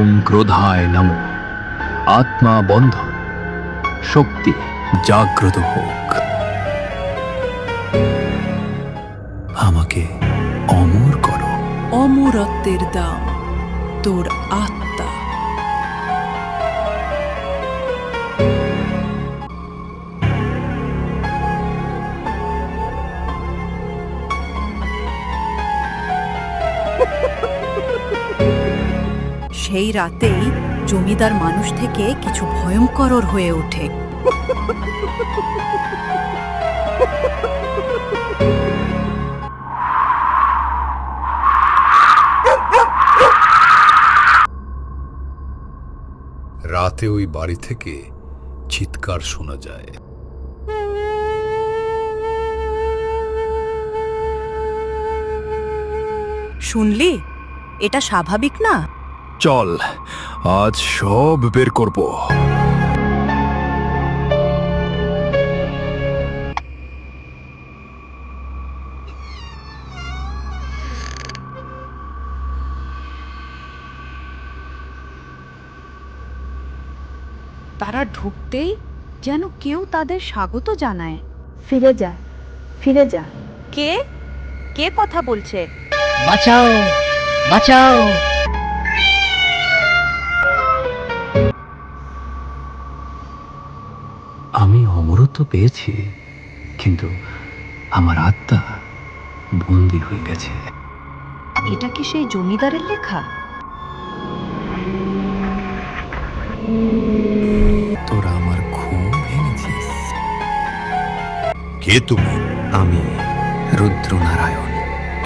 ওম ক্রোধায় নমঃ। আত্মা বন্ধ, শক্তি জাগ্রত হোক। আমাকে অমর করো। অমরত্বের দাম তোর আত্মা। সেই রাতেই জমিদার মানুষ থেকে কিছু ভয়ঙ্কর হয়ে ওঠে। রাতে ওই বাড়ি থেকে চিৎকার শোনা যায়। শুনলি? এটা স্বাভাবিক না। চল, আজ সব বের করব। তারা ঢুকতেই যেন কেউ তাদের স্বাগত জানায়। ফিরে যা, ফিরে যা। কে কে কথা বলছে? বাঁচাও, বাঁচাও। আমি অমরত্ব পেয়েছি, কিন্তু আমার আত্মা বন্দী হয়ে গেছে। এটা কি সেই জমিদারের লেখা? তোরা আমার ঘুম ভেঙেছিস। কে তুমি? আমি রুদ্রনারায়ণ।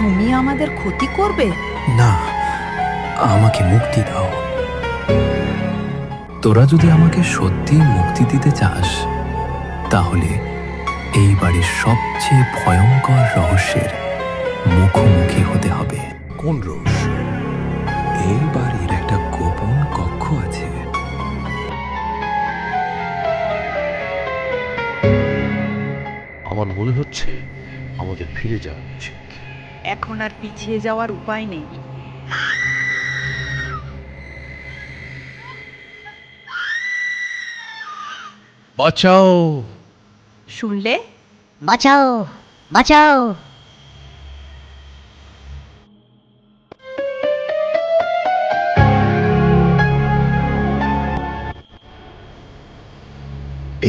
তুমি আমাদের ক্ষতি করবে? না, আমাকে মুক্তি দাও। তোরা যদি আমাকে সত্যি মুক্তি দিতে চাস, তাহলে এই বাড়ির সবচেয়ে ভয়ঙ্কর রহস্যের মুখোমুখি হতে হবে। কোন রহস্য? এই বাড়ির একটা গোপন কক্ষ আছে। আমার মনে হচ্ছে আমাদের ফিরে যাওয়া উচিত। এখন আর পিছিয়ে যাওয়ার উপায় নেই। বাঁচাও! শুনলে? বাঁচাও, বাঁচাও।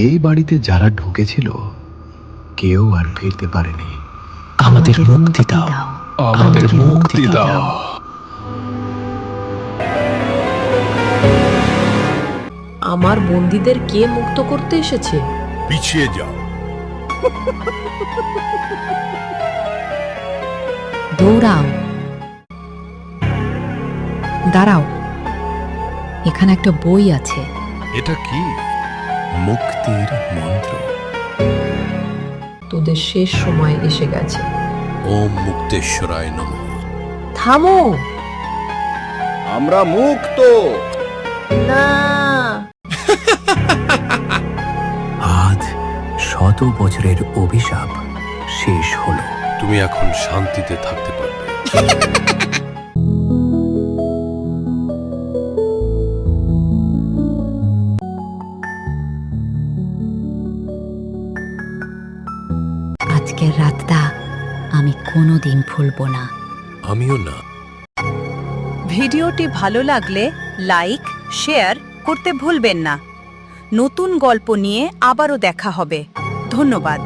এই বাড়িতে যারা ঢুকেছিল কেউ আর ফিরতে পারেনি। আমাদের মুক্তি দাও, আমাদের মুক্তি দাও। আমার বন্দীদের কে মুক্ত করতে এসেছে? পিছিয়ে যাও। দৌড়াও, দাঁড়াও, এখানে একটা বই আছে। এটা কি? মুক্তির মন্ত্র। তোদের শেষ সময় এসে গেছে। ওম মুক্তেশ্বরায় নমঃ। থামো! আমরা মুক্ত। না, আজ 100 বছরের অভিশাপ শেষ হলো। তুমি এখন শান্তিতে থাকতে পারবে। আজকের রাতটা আমি কোনোদিন ভুলবো না। আমিও না। ভিডিওটি ভালো লাগলে লাইক, শেয়ার করতে ভুলবেন না। নতুন গল্প নিয়ে আবারও দেখা হবে। ধন্যবাদ।